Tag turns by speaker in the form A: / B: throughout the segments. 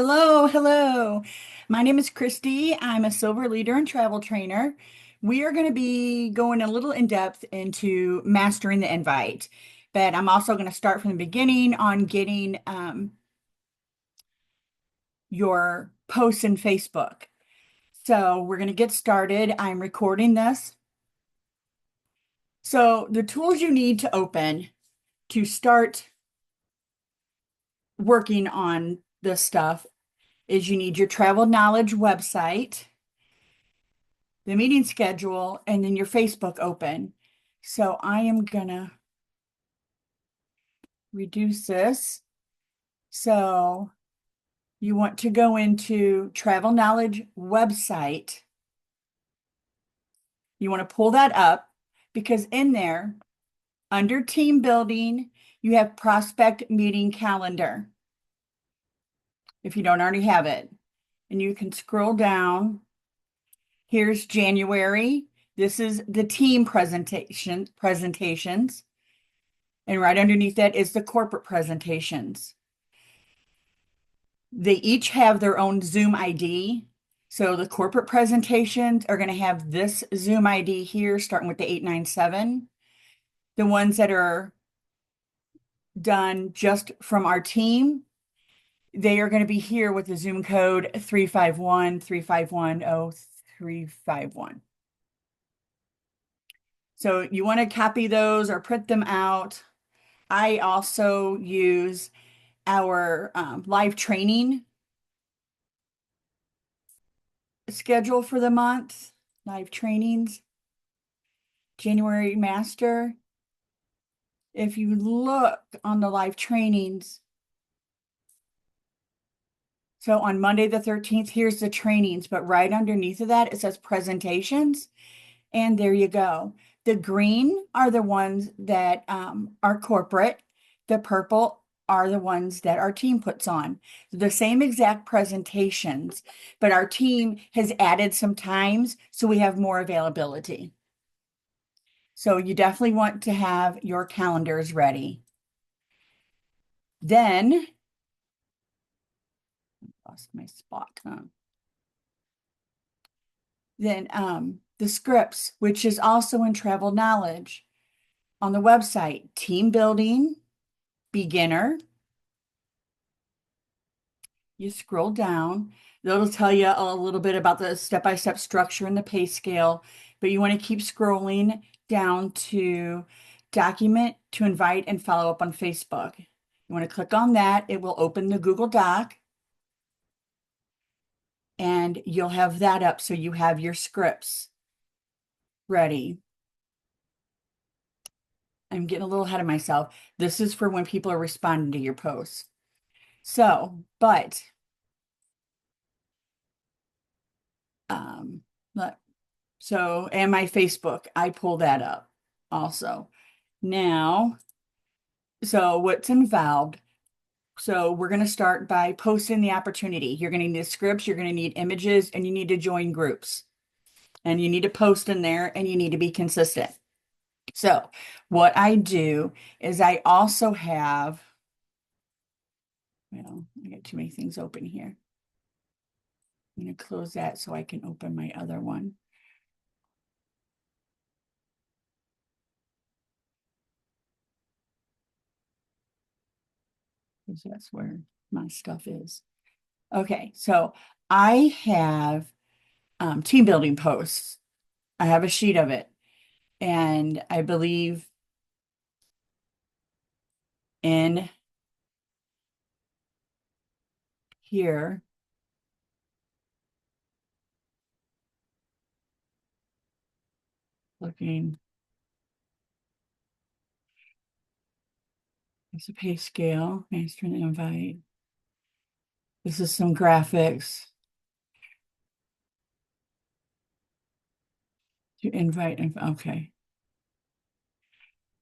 A: Hello, hello. My name is Christy. I'm a silver leader and travel trainer. We are going to be going a little in depth into mastering the invite, but I'm also going to start from the beginning on getting your posts in Facebook. So we're going to get started. I'm recording this. So the tools you need to open to start working on this stuff is you need your travel knowledge website, the meeting schedule, and then your Facebook open. So I am gonna reduce this. So you want to go into Travel Knowledge website. You want to pull that up because in there, under team building, you have prospect meeting calendar, if you don't already have it. And you can scroll down. Here's January. This is the team presentations. And right underneath that is the corporate presentations. They each have their own Zoom ID. So the corporate presentations are going to have this Zoom ID here, starting with the 897. The ones that are done just from our team, they are going to be here with the Zoom code 351-351-0351. So you want to copy those or print them out. I also use our live training schedule for the month, live trainings, January master. If you look on the live trainings, so on Monday the 13th, here's the trainings, but right underneath of that, it says presentations. And there you go. The green are the ones that are corporate. The purple are the ones that our team puts on. The same exact presentations, but our team has added some times so we have more availability. So you definitely want to have your calendars ready. Then, lost my spot, huh? Then the scripts, which is also in travel knowledge on the website, team building, beginner. You scroll down, it'll tell you a little bit about the step-by-step structure and the pay scale, but you want to keep scrolling down to document to invite and follow up on Facebook. You want to click on that. It will open the Google Doc and you'll have that up so you have your scripts ready. I'm getting a little ahead of myself. This is for when people are responding to your posts. So, but um, so, and my Facebook, I pull that up also. Now, so what's involved? So we're going to start by posting the opportunity. You're going to need scripts, you're going to need images, and you need to join groups. And you need to post in there and you need to be consistent. So what I do is I also have, well, I got too many things open here. I'm going to close that so I can open my other one. Because that's where my stuff is. Okay, so I have team building posts. I have a sheet of it. And I believe in here, looking, it's a pay scale, master and invite. This is some graphics to invite. Okay.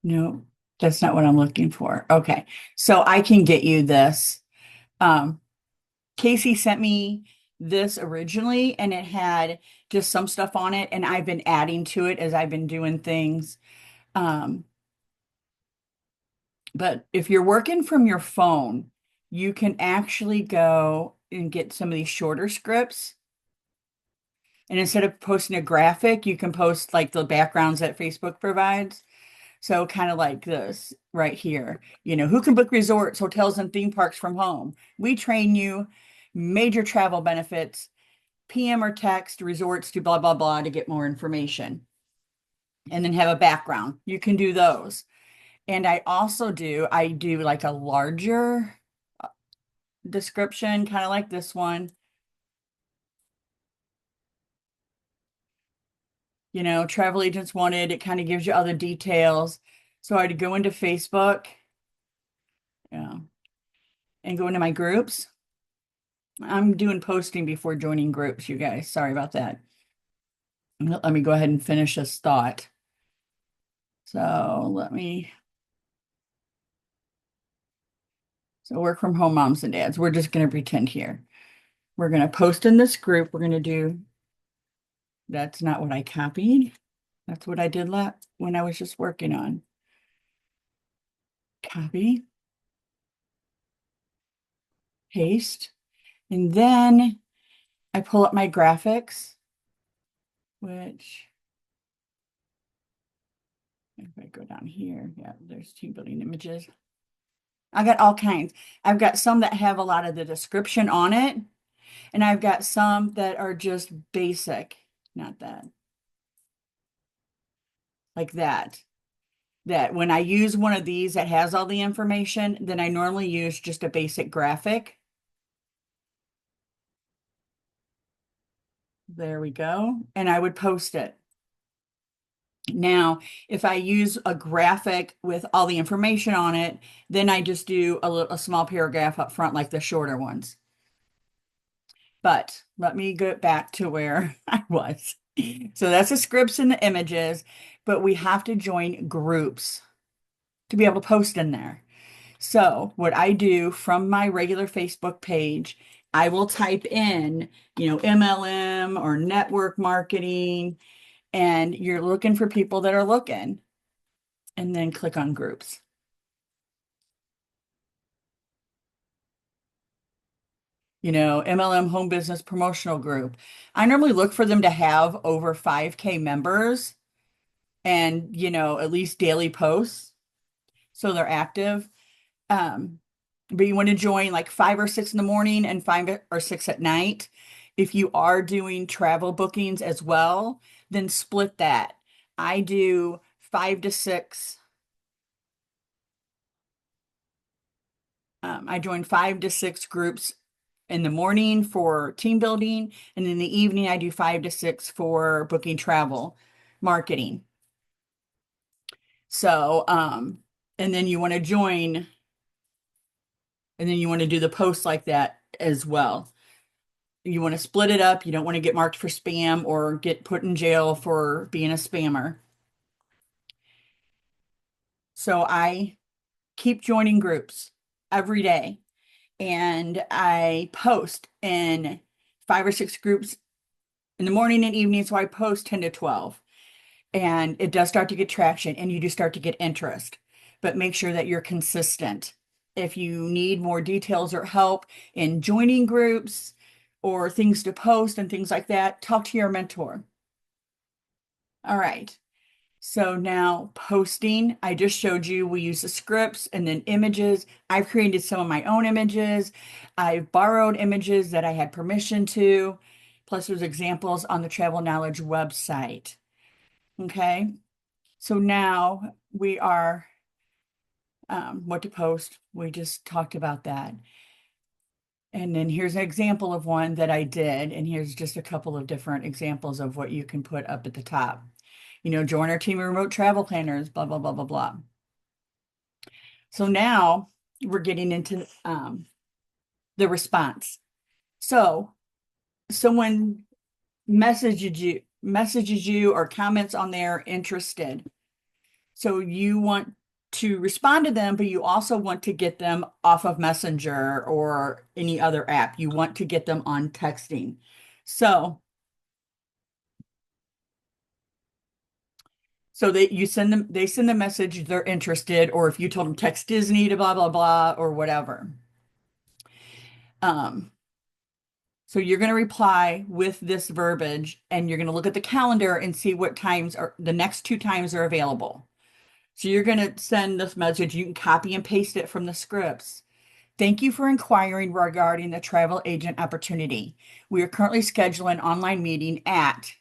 A: No, that's not what I'm looking for. Okay. So I can get you this. Casey sent me this originally and it had just some stuff on it and I've been adding to it as I've been doing things. But if you're working from your phone, you can actually go and get some of these shorter scripts. And instead of posting a graphic, you can post like the backgrounds that Facebook provides. So kind of like this right here, who can book resorts, hotels, and theme parks from home? We train you major travel benefits, PM or text resorts to blah, blah, blah to get more information. And then have a background. You can do those. And I do like a larger description, kind of like this one. Travel agents wanted, it kind of gives you other details. So I'd go into Facebook, yeah, and go into my groups. I'm doing posting before joining groups, you guys. Sorry about that. Let me go ahead and finish this thought. So work from home moms and dads. We're just going to pretend here. We're going to post in this group. We're going to do, that's not what I copied. That's what I did when I was just working on. Copy, paste, and then I pull up my graphics, which if I go down here, yeah, there's team building images. I got all kinds. I've got some that have a lot of the description on it, and I've got some that are just basic, not that, like that. That when I use one of these that has all the information, then I normally use just a basic graphic. There we go. And I would post it. Now, if I use a graphic with all the information on it, then I just do a small paragraph up front like the shorter ones. But let me get back to where I was. So that's the scripts and the images, but we have to join groups to be able to post in there. So what I do from my regular Facebook page, I will type in, MLM or network marketing, and you're looking for people that are looking, and then click on groups. MLM Home Business Promotional Group. I normally look for them to have over 5K members and, at least daily posts. So they're active. But you want to join like 5 or 6 in the morning and 5 or 6 at night. If you are doing travel bookings as well, then split that. I do 5 to 6. I join 5 to 6 groups in the morning for team building, and in the evening I do 5 to 6 for booking travel marketing. So, and then you want to join, and then you want to do the posts like that as well. You want to split it up. You don't want to get marked for spam or get put in jail for being a spammer. So I keep joining groups every day, and I post in 5 or 6 groups in the morning and evening. So I post 10 to 12, and it does start to get traction and you do start to get interest, but make sure that you're consistent. If you need more details or help in joining groups or things to post and things like that, talk to your mentor. All right. So now posting, I just showed you, we use the scripts and then images. I've created some of my own images. I've borrowed images that I had permission to, plus there's examples on the Travel Knowledge website. Okay. So now we are, what to post. We just talked about that. And then here's an example of one that I did. And here's just a couple of different examples of what you can put up at the top. Join our team of remote travel planners, blah, blah, blah, blah, blah. So now we're getting into the response. So someone messages you or comments on there interested. So you want to respond to them, but you also want to get them off of Messenger or any other app. You want to get them on texting. So they send the message, they're interested, or if you told them text Disney to blah, blah, blah, or whatever. So you're going to reply with this verbiage and you're going to look at the calendar and see what times are the next two times are available. So you're going to send this message. You can copy and paste it from the scripts. Thank you for inquiring regarding the travel agent opportunity. We are currently scheduling an online meeting at,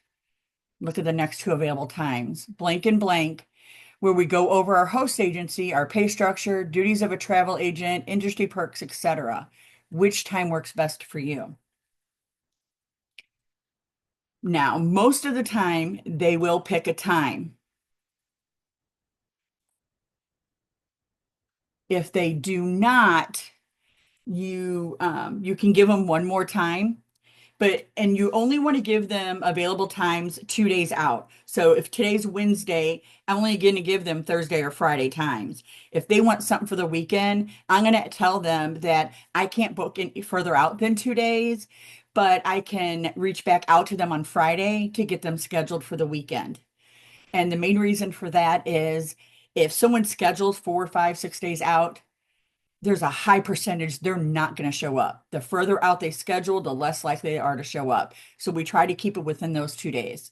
A: look at the next two available times, blank and blank, where we go over our host agency, our pay structure, duties of a travel agent, industry perks, etc. Which time works best for you? Now, most of the time, they will pick a time. If they do not, you can give them one more time, and you only want to give them available times 2 days out. So if today's Wednesday, I'm only going to give them Thursday or Friday times. If they want something for the weekend, I'm going to tell them that I can't book any further out than 2 days, but I can reach back out to them on Friday to get them scheduled for the weekend. And the main reason for that is if someone's scheduled 4, 5, 6 days out, there's a high percentage they're not going to show up. The further out they schedule, the less likely they are to show up. So we try to keep it within those 2 days.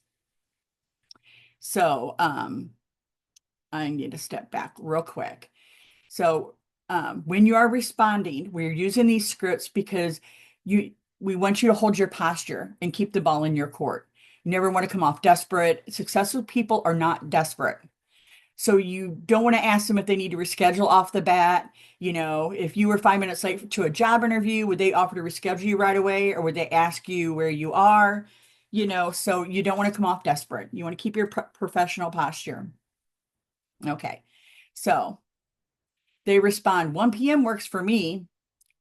A: So I need to step back real quick. So when you are responding, we're using these scripts because we want you to hold your posture and keep the ball in your court. You never want to come off desperate. Successful people are not desperate. So you don't want to ask them if they need to reschedule off the bat. If you were 5 minutes late to a job interview, would they offer to reschedule you right away, or would they ask you where you are? So you don't want to come off desperate. You want to keep your professional posture. Okay. So they respond, 1 p.m. works for me.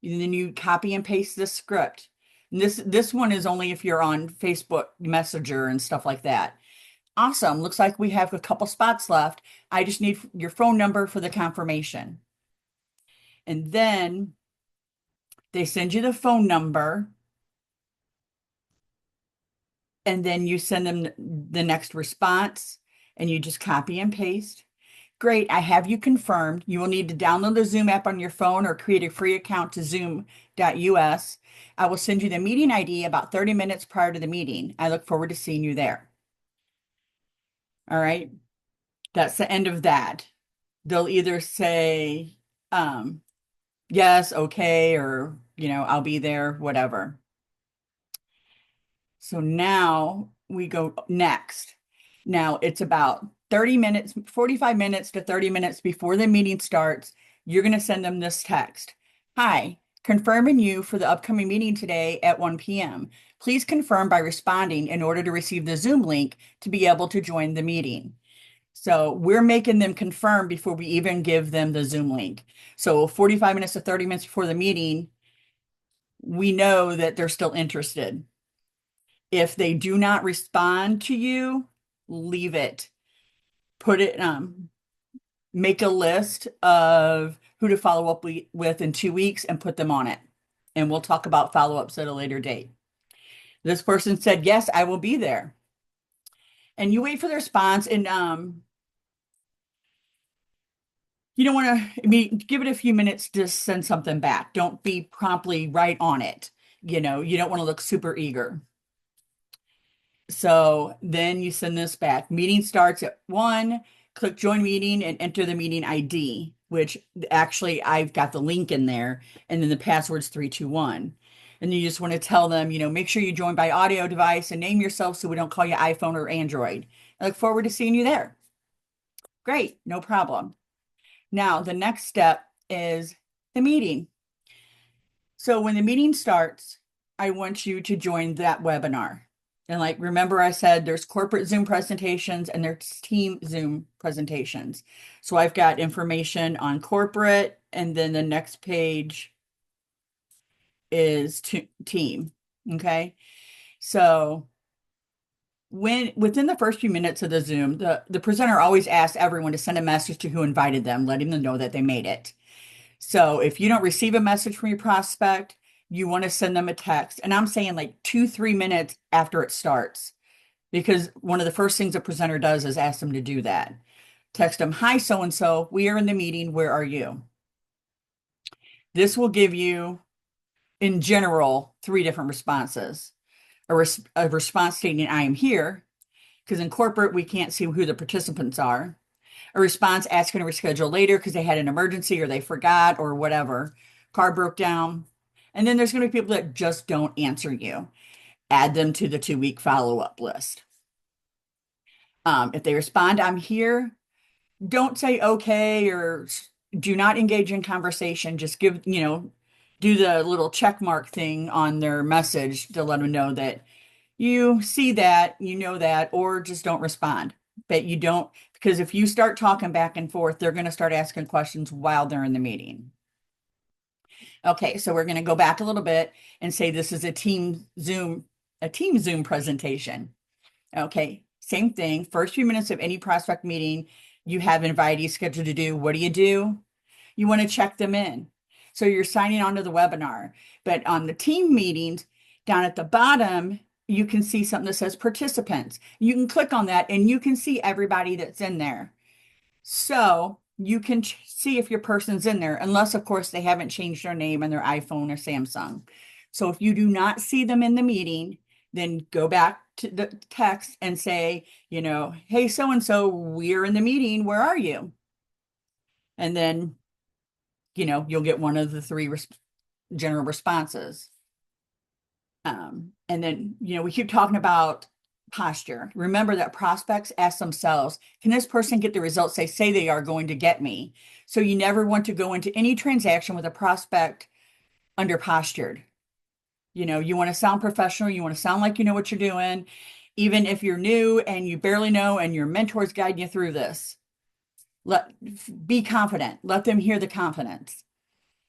A: And then you copy and paste this script. And this one is only if you're on Facebook Messenger and stuff like that. Awesome. Looks like we have a couple spots left. I just need your phone number for the confirmation. And then they send you the phone number. And then you send them the next response and you just copy and paste. Great. I have you confirmed. You will need to download the Zoom app on your phone or create a free account to zoom.us. I will send you the meeting ID about 30 minutes prior to the meeting. I look forward to seeing you there. All right. That's the end of that. They'll either say, yes, okay, or, I'll be there, whatever. So now we go next. Now it's about 30 minutes, 45 minutes to 30 minutes before the meeting starts. You're going to send them this text. Hi, confirming you for the upcoming meeting today at 1 p.m. Please confirm by responding in order to receive the Zoom link to be able to join the meeting. So we're making them confirm before we even give them the Zoom link. So 45 minutes to 30 minutes before the meeting, we know that they're still interested. If they do not respond to you, leave it. Put it, make a list of who to follow up with in 2 weeks and put them on it. And we'll talk about follow-ups at a later date. This person said, yes, I will be there. And you wait for the response, and you don't want to, give it a few minutes to send something back. Don't be promptly right on it. You don't want to look super eager. So then you send this back. Meeting starts at 1. Click join meeting and enter the meeting ID, which actually I've got the link in there. And then the password's 321. And you just want to tell them, make sure you join by audio device and name yourself so we don't call you iPhone or Android. I look forward to seeing you there. Great, no problem. Now, the next step is the meeting. So when the meeting starts, I want you to join that webinar. And remember I said there's corporate Zoom presentations and there's team Zoom presentations. So I've got information on corporate, and then the next page is team. Okay. So within the first few minutes of the Zoom, the presenter always asks everyone to send a message to who invited them, letting them know that they made it. So if you don't receive a message from your prospect, you want to send them a text. And I'm saying 2-3 minutes after it starts, because one of the first things a presenter does is ask them to do that. Text them, hi, so-and-so, we are in the meeting. Where are you? This will give you in general, 3 different responses. A response stating I am here, because in corporate, we can't see who the participants are. A response asking to reschedule later because they had an emergency or they forgot or whatever. Car broke down. And then there's going to be people that just don't answer you. Add them to the 2-week follow-up list. If they respond, I'm here, don't say okay or do not engage in conversation. Just give, do the little check mark thing on their message to let them know that you see that, you know that, or just don't respond. But you don't, because if you start talking back and forth, they're going to start asking questions while they're in the meeting. Okay, so we're going to go back a little bit and say this is a team Zoom presentation. Okay, same thing. First few minutes of any prospect meeting, you have invitees scheduled to do. What do? You want to check them in. So you're signing on to the webinar. But on the team meetings, down at the bottom, you can see something that says participants. You can click on that and you can see everybody that's in there. So you can see if your person's in there, unless, of course, they haven't changed their name on their iPhone or Samsung. So if you do not see them in the meeting, then go back to the text and say, hey, so-and-so, we're in the meeting. Where are you? And then, you'll get one of the 3 general responses. And then, we keep talking about posture. Remember that prospects ask themselves, can this person get the results they say they are going to get me? So you never want to go into any transaction with a prospect under postured. You want to sound professional. You want to sound like you know what you're doing, even if you're new and you barely know and your mentor's guiding you through this. Be confident. Let them hear the confidence.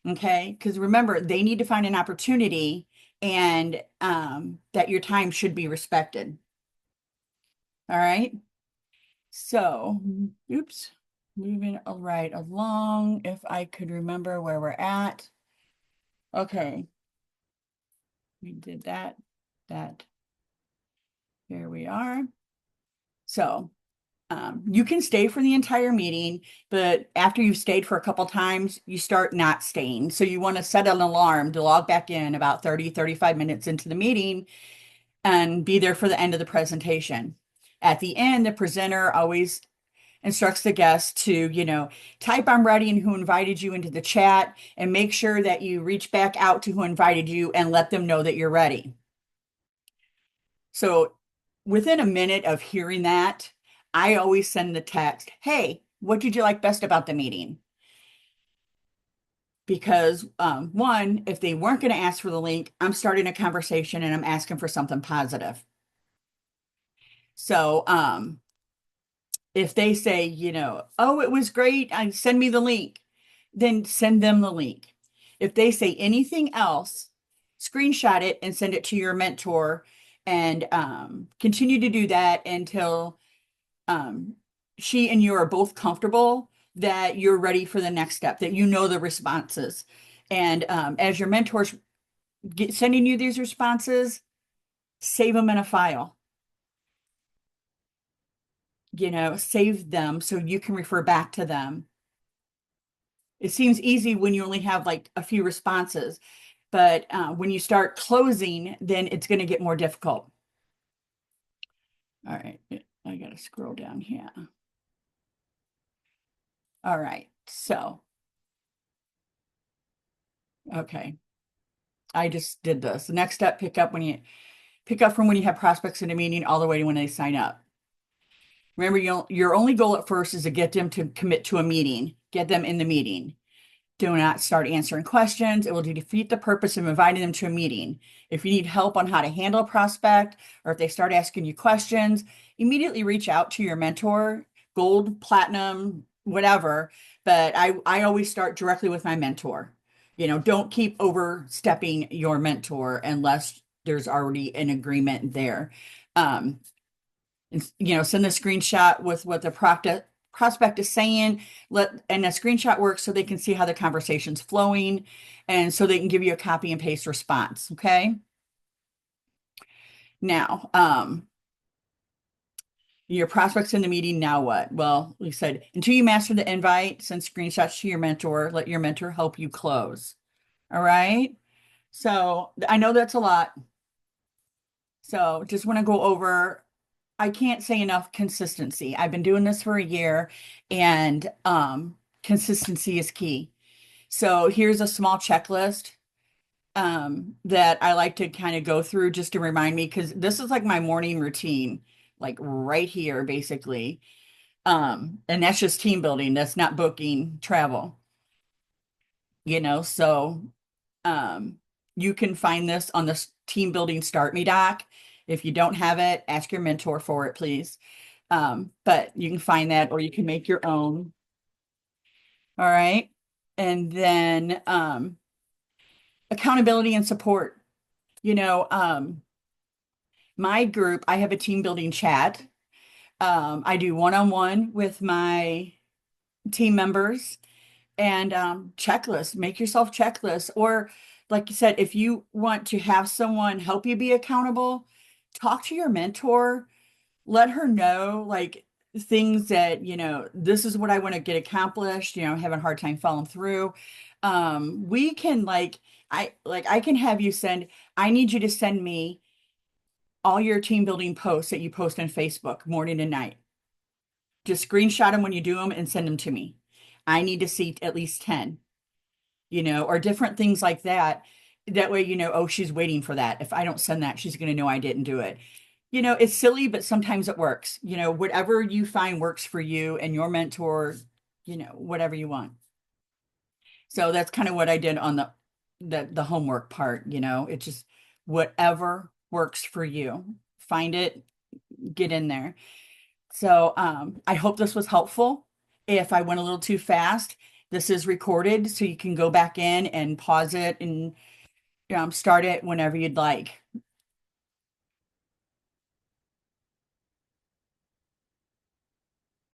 A: Okay? Because remember, they need to find an opportunity and that your time should be respected. All right. So, oops, moving right along. If I could remember where we're at. Okay. We did that. Here we are. So, you can stay for the entire meeting, but after you've stayed for a couple times, you start not staying. So you want to set an alarm to log back in about 35 minutes into the meeting and be there for the end of the presentation. At the end, the presenter always instructs the guest to, type I'm ready and who invited you into the chat, and make sure that you reach back out to who invited you and let them know that you're ready. So within a minute of hearing that, I always send the text, hey, what did you like best about the meeting? Because one, if they weren't going to ask for the link, I'm starting a conversation and I'm asking for something positive. So if they say, oh, it was great, send me the link, then send them the link. If they say anything else, screenshot it and send it to your mentor, and continue to do that until she and you are both comfortable that you're ready for the next step, that you know the responses. And as your mentors sending you these responses, save them in a file. Save them so you can refer back to them. It seems easy when you only have like a few responses, but when you start closing, then it's going to get more difficult. All right, I got to scroll down here. All right, so, okay, I just did this. The next step, pick up from when you have prospects in a meeting all the way to when they sign up. Remember, your only goal at first is to get them to commit to a meeting, get them in the meeting. Do not start answering questions. It will defeat the purpose of inviting them to a meeting. If you need help on how to handle a prospect, or if they start asking you questions, immediately reach out to your mentor, gold, platinum, whatever. But I always start directly with my mentor. Don't keep overstepping your mentor unless there's already an agreement there. Send a screenshot with what the prospect is saying, and a screenshot works so they can see how the conversation's flowing, and so they can give you a copy and paste response. Okay. Now, your prospects in the meeting, now what? Well, we said, until you master the invite, send screenshots to your mentor, let your mentor help you close. All right. So I know that's a lot. So just want to go over, I can't say enough consistency. I've been doing this for a year and consistency is key. So here's a small checklist that I like to kind of go through just to remind me, because this is like my morning routine, like right here, basically. And that's just team building. That's not booking travel, so um, you can find this on the team building start me doc. If you don't have it, ask your mentor for it, please. But you can find that or you can make your own. All right. And then accountability and support. You know, my group, I have a team building chat. I do one-on-one with my team members and checklist, make yourself checklists. Or like you said, if you want to have someone help you be accountable, talk to your mentor, let her know like things that, this is what I want to get accomplished, I'm having a hard time following through. We can I can have you I need you to send me all your team building posts that you post on Facebook morning and night. Just screenshot them when you do them and send them to me. I need to see at least 10, or different things like that. That way, oh, she's waiting for that. If I don't send that, she's going to know I didn't do it. It's silly, but sometimes it works. Whatever you find works for you and your mentor, whatever you want. So that's kind of what I did on the homework part, it's just whatever works for you. Find it, get in there. So I hope this was helpful. If I went a little too fast, this is recorded, so you can go back in and pause it and start it whenever you'd like.